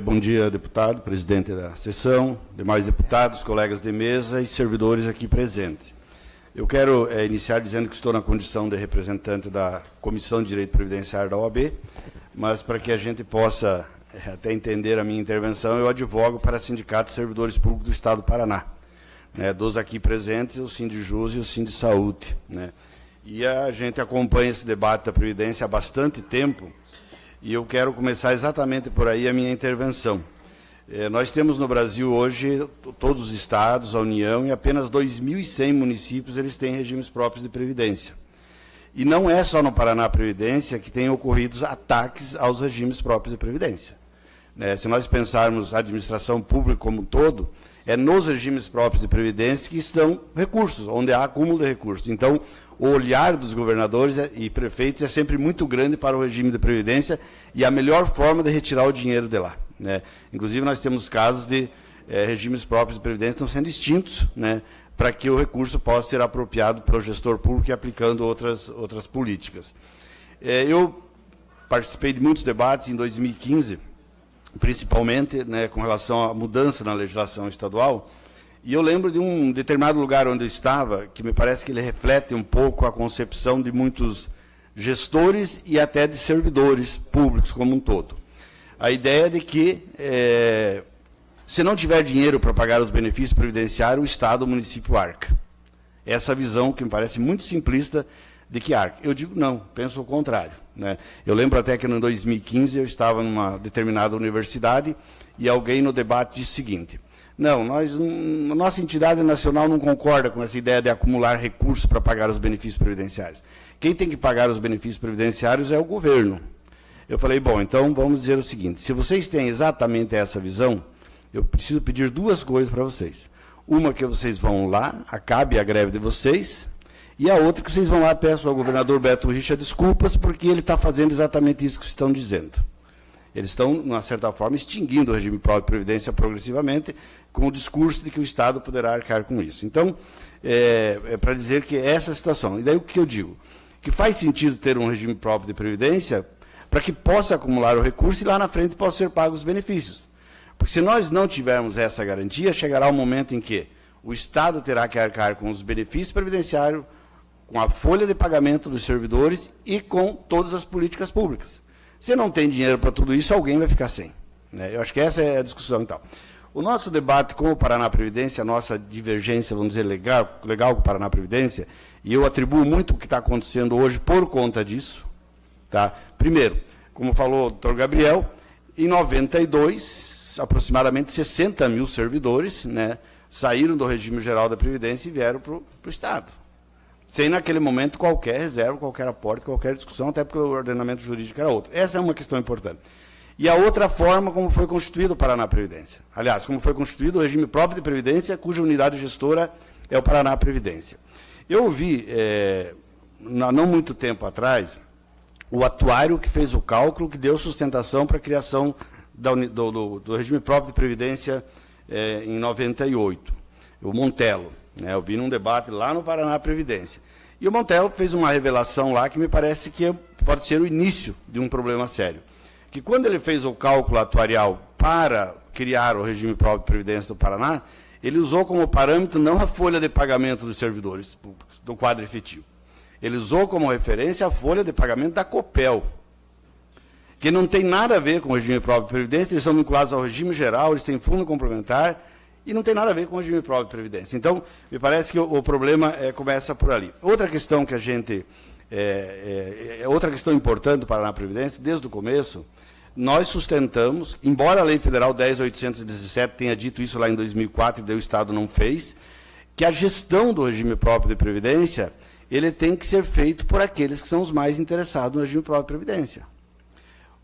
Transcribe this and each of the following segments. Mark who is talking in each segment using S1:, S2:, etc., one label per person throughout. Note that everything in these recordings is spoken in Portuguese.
S1: Bom dia, deputado, presidente da sessão, demais deputados, colegas de mesa e servidores aqui presentes. Eu quero iniciar dizendo que estou na condição de representante da Comissão de Direito Previdenciário da OAB, mas para que a gente possa até entender a minha intervenção, eu advogo para Sindicato de Servidores Públicos do Estado do Paraná. Dos aqui presentes, o Sindijus e o Sindisaúde. E a gente acompanha esse debate da Previdência há bastante tempo, e eu quero começar exatamente por aí a minha intervenção. Nós temos no Brasil hoje todos os estados, a União, e apenas 2.100 municípios eles têm regimes próprios de previdência. E não é só no Paraná Previdência que têm ocorrido ataques aos regimes próprios de previdência. Se nós pensarmos a administração pública como um todo, é nos regimes próprios de previdência que estão recursos, onde há acúmulo de recursos. Então, o olhar dos governadores e prefeitos é sempre muito grande para o regime de previdência e a melhor forma de retirar o dinheiro de lá. Inclusive, nós temos casos de regimes próprios de previdência que estão sendo extintos, para que o recurso possa ser apropriado pelo gestor público e aplicando outras políticas. Eu participei de muitos debates em 2015, principalmente com relação à mudança na legislação estadual, e eu lembro de um determinado lugar onde eu estava, que me parece que ele reflete um pouco a concepção de muitos gestores e até de servidores públicos como um todo. A ideia de que, se não tiver dinheiro para pagar os benefícios previdenciários, o Estado ou o município arca. Essa visão que me parece muito simplista de que arca. Eu digo não, penso o contrário. Eu lembro até que, em 2015, eu estava numa determinada universidade e alguém no debate disse o seguinte: não, nossa entidade nacional não concorda com essa ideia de acumular recursos para pagar os benefícios previdenciários. Quem tem que pagar os benefícios previdenciários é o governo. Eu falei, bom, então vamos dizer o seguinte: se vocês têm exatamente essa visão, eu preciso pedir duas coisas para vocês. Uma, que vocês vão lá, acabe a greve de vocês, e a outra, que vocês vão lá e peçam ao governador Beto Richa desculpas, porque ele está fazendo exatamente isso que estão dizendo. Eles estão, de uma certa forma, extinguindo o regime próprio de previdência progressivamente, com o discurso de que o Estado poderá arcar com isso. Então, é para dizer que é essa a situação. E daí o que eu digo? Que faz sentido ter um regime próprio de previdência para que possa acumular o recurso e lá na frente possam ser pagos os benefícios. Porque se nós não tivermos essa garantia, chegará um momento em que o Estado terá que arcar com os benefícios previdenciários, com a folha de pagamento dos servidores e com todas as políticas públicas. Se não tem dinheiro para tudo isso, alguém vai ficar sem. Eu acho que essa é a discussão. Então, o nosso debate com o Paraná Previdência, a nossa divergência, vamos dizer, legal com o Paraná Previdência, e eu atribuo muito o que está acontecendo hoje por conta disso. Primeiro, como falou o doutor Gabriel, em 92, aproximadamente 60 mil servidores saíram do regime geral da Previdência e vieram para o Estado. Sem, naquele momento, qualquer reserva, qualquer aporte, qualquer discussão, até porque o ordenamento jurídico era outro. Essa é uma questão importante. E a outra forma como foi constituído o Paraná Previdência. Aliás, como foi constituído o regime próprio de Previdência, cuja unidade gestora é o Paraná Previdência. Eu ouvi, não muito tempo atrás, o atuário que fez o cálculo que deu sustentação para a criação do regime próprio de Previdência em 98, o Montello. Eu vi num debate lá no Paraná Previdência. E o Montello fez uma revelação lá que me parece que pode ser o início de um problema sério. Que quando ele fez o cálculo atuarial para criar o regime próprio de previdência do Paraná, ele usou como parâmetro não a folha de pagamento dos servidores públicos, do quadro efetivo. Ele usou como referência a folha de pagamento da Copel, que não tem nada a ver com o regime próprio de previdência, eles são vinculados ao regime geral, eles têm fundo complementar, e não tem nada a ver com o regime próprio de previdência. Então, me parece que o problema começa por ali. Outra questão que a gente... outra questão importante do Paraná Previdência, desde o começo, nós sustentamos, embora a Lei Federal 10.817 tenha dito isso lá em 2004, e daí o Estado não fez, que a gestão do regime próprio de previdência, ele tem que ser feito por aqueles que são os mais interessados no regime próprio de previdência.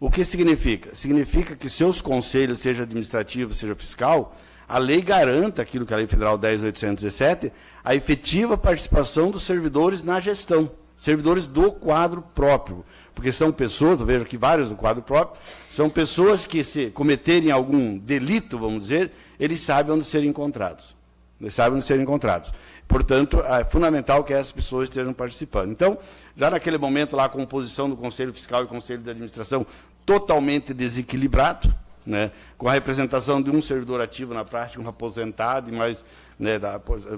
S1: O que significa? Significa que seus conselhos, seja administrativo, seja fiscal, a lei garanta aquilo que a Lei Federal 10.817, a efetiva participação dos servidores na gestão, servidores do quadro próprio, porque são pessoas, eu vejo aqui vários do quadro próprio, são pessoas que, se cometerem algum delito, vamos dizer, eles sabem onde serem encontrados. Eles sabem onde serem encontrados. Portanto, é fundamental que essas pessoas estejam participando. Então, já naquele momento lá, a composição do Conselho Fiscal e Conselho de Administração totalmente desequilibrado, né, com a representação de um servidor ativo na prática, um aposentado, e mais, né,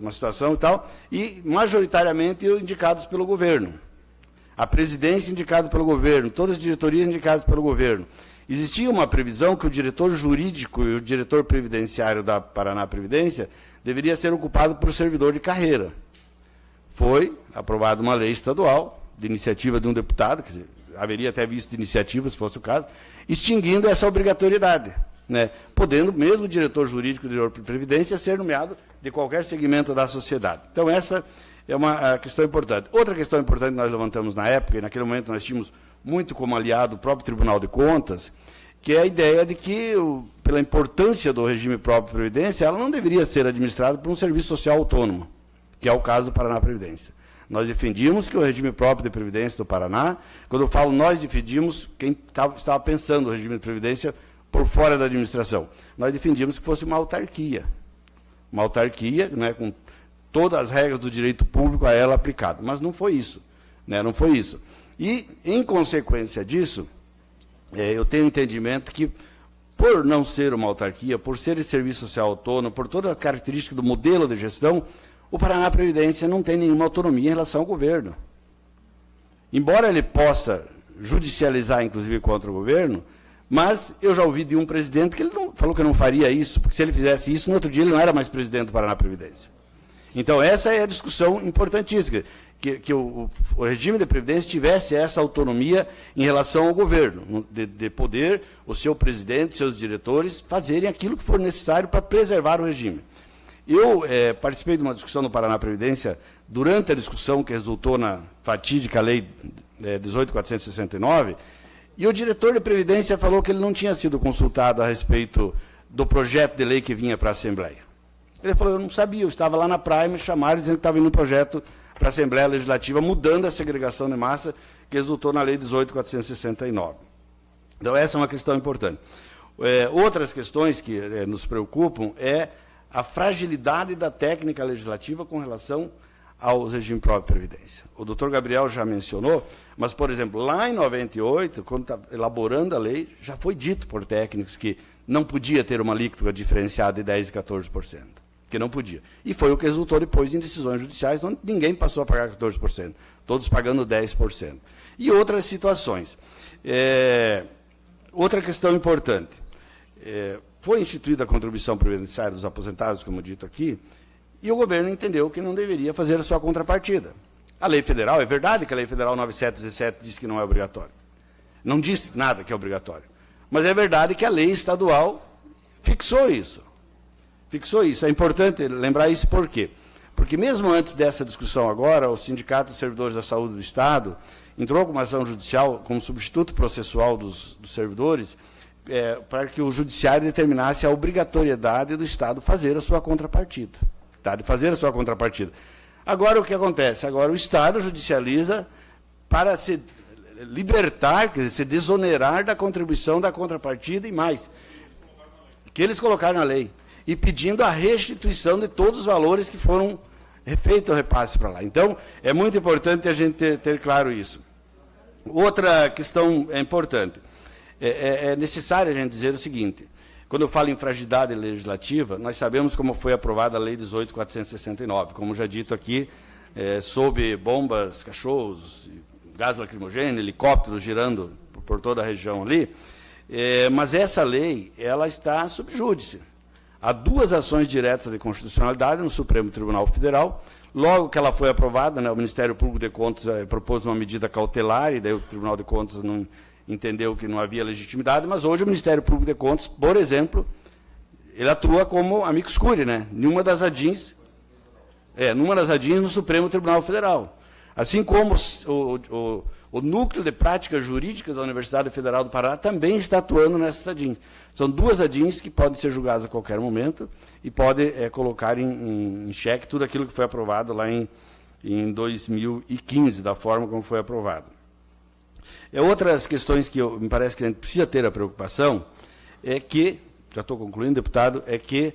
S1: uma situação e tal, e majoritariamente indicados pelo governo. A presidência indicada pelo governo, todas as diretorias indicadas pelo governo. Existia uma previsão que o diretor jurídico e o diretor previdenciário da Paraná Previdência deveria ser ocupado por servidor de carreira. Foi aprovada uma lei estadual, de iniciativa de um deputado, quer dizer, haveria até visto iniciativa, se fosse o caso, extinguindo essa obrigatoriedade, né? Podendo mesmo o diretor jurídico e o diretor de previdência ser nomeado de qualquer segmento da sociedade. Então, essa é uma questão importante. Outra questão importante que nós levantamos na época, e naquele momento nós tínhamos muito como aliado o próprio Tribunal de Contas, que é a ideia de que, pela importância do regime próprio de previdência, ela não deveria ser administrada por um serviço social autônomo, que é o caso do Paraná Previdência. Nós defendimos que o regime próprio de previdência do Paraná, quando eu falo nós defendimos, quem estava pensando no regime de previdência por fora da administração, nós defendíamos que fosse uma autarquia, né, com todas as regras do direito público a ela aplicado, mas não foi isso, né, não foi isso. E, em consequência disso, eu tenho entendimento que, por não ser uma autarquia, por ser de serviço social autônomo, por todas as características do modelo de gestão, o Paraná Previdência não tem nenhuma autonomia em relação ao governo. Embora ele possa judicializar, inclusive, contra o governo, mas eu já ouvi de um presidente que ele falou que não faria isso, porque se ele fizesse isso, no outro dia ele não era mais presidente do Paraná Previdência. Então, essa é a discussão importantíssima, que o regime de previdência tivesse essa autonomia em relação ao governo, de poder o seu presidente, seus diretores, fazerem aquilo que for necessário para preservar o regime. Eu participei de uma discussão no Paraná Previdência, durante a discussão que resultou na fatídica Lei 18.469, e o diretor de Previdência falou que ele não tinha sido consultado a respeito do projeto de lei que vinha para a Assembleia. Ele falou, eu não sabia, eu estava lá na praia, me chamaram dizendo que estava indo um projeto para a Assembleia Legislativa, mudando a segregação de massa, que resultou na Lei 18.469. Então, essa é uma questão importante. Outras questões que nos preocupam é a fragilidade da técnica legislativa com relação ao regime próprio de previdência. O doutor Gabriel já mencionou, mas, por exemplo, lá em 98, quando está elaborando a lei, já foi dito por técnicos que não podia ter uma alíquota diferenciada de 10% e 14%, que não podia. E foi o que resultou depois em decisões judiciais, onde ninguém passou a pagar 14%, todos pagando 10%. E outras situações. Outra questão importante. Foi instituída a contribuição previdenciária dos aposentados, como dito aqui, e o governo entendeu que não deveria fazer a sua contrapartida. A lei federal, é verdade que a lei federal 9717 diz que não é obrigatório. Não diz nada que é obrigatório. Mas é verdade que a lei estadual fixou isso. Fixou isso. É importante lembrar isso por quê? Porque mesmo antes dessa discussão agora, o Sindicato dos Servidores da Saúde do Estado entrou com uma ação judicial como substituto processual dos servidores, para que o judiciário determinasse a obrigatoriedade do Estado fazer a sua contrapartida. De fazer a sua contrapartida. Agora, o que acontece? Agora, o Estado judicializa para se libertar, quer dizer, se desonerar da contribuição da contrapartida e mais, que eles colocaram na lei, e pedindo a restituição de todos os valores que foram feitos o repasse para lá. Então, é muito importante a gente ter claro isso. Outra questão importante. É necessário a gente dizer o seguinte, quando eu falo em fragilidade legislativa, nós sabemos como foi aprovada a Lei 18.469, como já dito aqui, sob bombas, cachorros, gás lacrimogêneo, helicópteros girando por toda a região ali, mas essa lei ela está sob júdice. Há duas ações diretas de constitucionalidade no Supremo Tribunal Federal. Logo que ela foi aprovada, né, o Ministério Público de Contas propôs uma medida cautelar, e daí o Tribunal de Contas não entendeu que não havia legitimidade, mas hoje o Ministério Público de Contas, por exemplo, ele atua como amicus curiae, né, numa das ADINs no Supremo Tribunal Federal. Assim como o Núcleo de Práticas Jurídicas da Universidade Federal do Paraná também está atuando nessas ADINs. São duas ADINs que podem ser julgadas a qualquer momento e podem colocar em xeque tudo aquilo que foi aprovado lá em 2015, da forma como foi aprovado. Outras questões que me parece que a gente precisa ter a preocupação é que, já estou concluindo, deputado, é que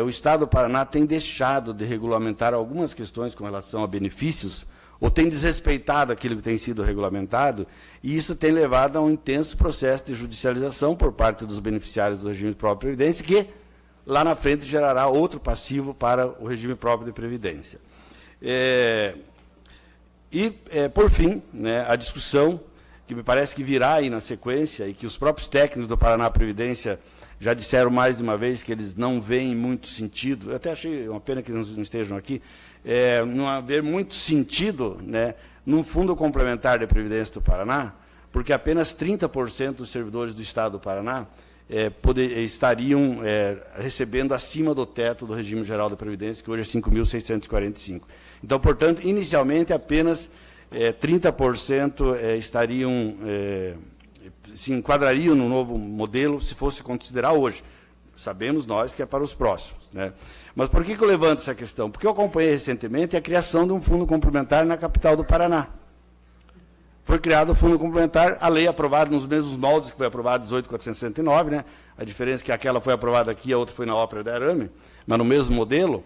S1: o Estado do Paraná tem deixado de regulamentar algumas questões com relação a benefícios, ou tem desrespeitado aquilo que tem sido regulamentado, e isso tem levado a um intenso processo de judicialização por parte dos beneficiários do regime próprio de previdência, que lá na frente gerará outro passivo para o regime próprio de previdência. Por fim, né, a discussão, que me parece que virá aí na sequência, e que os próprios técnicos do Paraná Previdência já disseram mais de uma vez que eles não veem muito sentido, eu até achei uma pena que eles não estejam aqui, não haver muito sentido, né, num fundo complementar de Previdência do Paraná, porque apenas 30% dos servidores do Estado do Paraná estariam recebendo acima do teto do regime geral da Previdência, que hoje é 5.645. Então, portanto, inicialmente, apenas 30% se enquadrariam no novo modelo, se fosse considerar hoje. Sabemos nós que é para os próximos, né? Mas por que eu levanto essa questão? Porque eu acompanhei recentemente a criação de um fundo complementar na capital do Paraná. Foi criado o fundo complementar, a lei aprovada nos mesmos moldes que foi aprovada em 18.469, né? A diferença é que aquela foi aprovada aqui, a outra foi na Ópera de Arame, mas no mesmo modelo,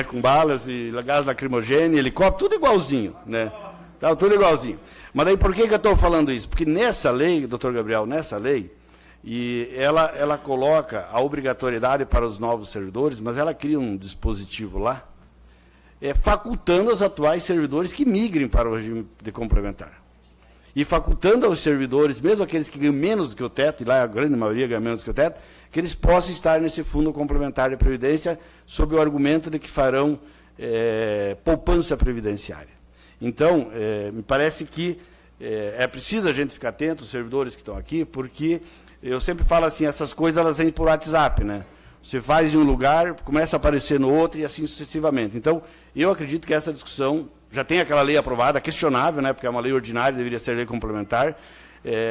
S1: com balas e gás lacrimogêneo, helicóptero, tudo igualzinho, né? Tá, tudo igualzinho. Mas daí por que eu estou falando isso? Porque nessa lei, doutor Gabriel, nessa lei, e ela coloca a obrigatoriedade para os novos servidores, mas ela cria um dispositivo lá, facultando os atuais servidores que migrem para o regime de complementar. E facultando aos servidores, mesmo aqueles que ganham menos do que o teto, e lá a grande maioria ganha menos do que o teto, que eles possam estar nesse fundo complementar de previdência sob o argumento de que farão poupança previdenciária. Então, me parece que é preciso a gente ficar atento, os servidores que estão aqui, porque eu sempre falo assim, essas coisas elas vêm por WhatsApp, né? Você faz em um lugar, começa a aparecer no outro e assim sucessivamente. Então, eu acredito que essa discussão, já tem aquela lei aprovada, questionável, né, porque é uma lei ordinária, deveria ser lei complementar,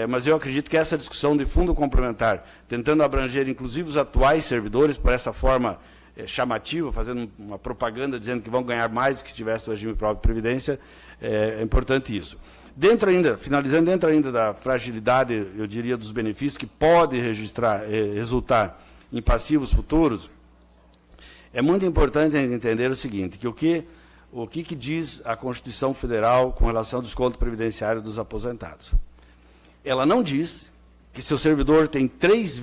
S1: mas eu acredito que essa discussão de fundo complementar, tentando abranger inclusive os atuais servidores, por essa forma chamativa, fazendo uma propaganda dizendo que vão ganhar mais do que se tivesse o regime próprio de previdência, é importante isso. Finalizando, dentro ainda da fragilidade, eu diria, dos benefícios que pode resultar em passivos futuros, é muito importante entender o seguinte, que o que diz a Constituição Federal com relação ao desconto previdenciário dos aposentados. Ela não diz que se o servidor tem três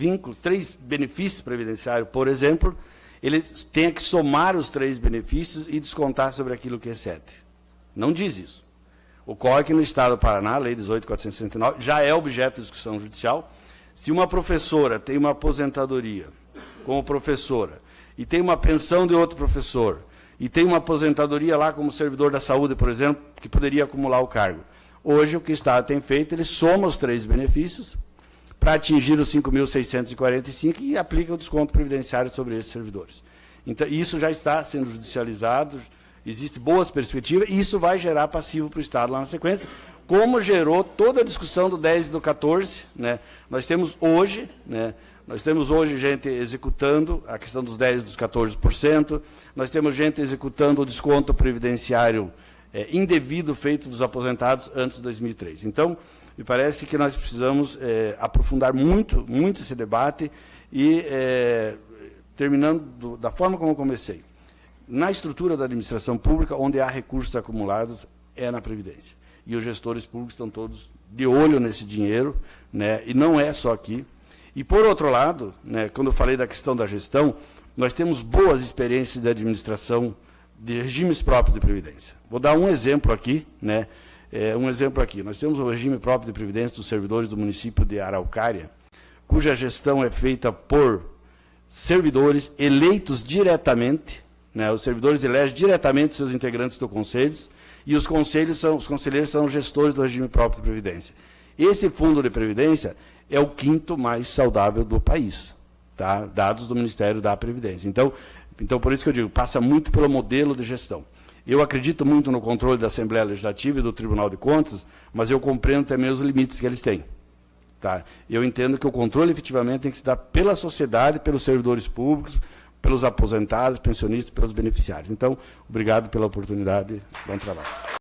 S1: benefícios previdenciários, por exemplo, ele tenha que somar os 3 benefícios e descontar sobre aquilo que excede. Não diz isso. Ocorre que no Estado do Paraná, a Lei 18.469, já é objeto de discussão judicial. Se uma professora tem uma aposentadoria como professora e tem uma pensão de outro professor e tem uma aposentadoria lá como servidor da saúde, por exemplo, que poderia acumular o cargo. Hoje, o que o Estado tem feito, ele soma os 3 benefícios para atingir os 5.645 e aplica o desconto previdenciário sobre esses servidores. Então, isso já está sendo judicializado, existem boas perspectivas, e isso vai gerar passivo para o Estado lá na sequência, como gerou toda a discussão do 10 e do 14, né? Nós temos hoje gente executando a questão dos 10% e dos 14%, nós temos gente executando o desconto previdenciário indevido feito dos aposentados antes de 2003. Então, me parece que nós precisamos aprofundar muito esse debate e, terminando da forma como eu comecei, na estrutura da administração pública, onde há recursos acumulados, é na Previdência. E os gestores públicos estão todos de olho nesse dinheiro, né, e não é só aqui. E, por outro lado, né, quando eu falei da questão da gestão, nós temos boas experiências de administração de regimes próprios de Previdência. Vou dar um exemplo aqui, né, Nós temos o regime próprio de Previdência dos servidores do município de Araucária, cuja gestão é feita por servidores eleitos diretamente, né, os servidores elegem diretamente seus integrantes do conselho, e os conselheiros são gestores do regime próprio de Previdência. Esse fundo de Previdência é o 5º mais saudável do país, tá? Dados do Ministério da Previdência. Então, por isso que eu digo, passa muito pelo modelo de gestão. Eu acredito muito no controle da Assembleia Legislativa e do Tribunal de Contas, mas eu compreendo também os limites que eles têm. Tá? Eu entendo que o controle efetivamente tem que se dar pela sociedade, pelos servidores públicos, pelos aposentados, pensionistas, pelos beneficiários. Então, obrigado pela oportunidade. Bom trabalho.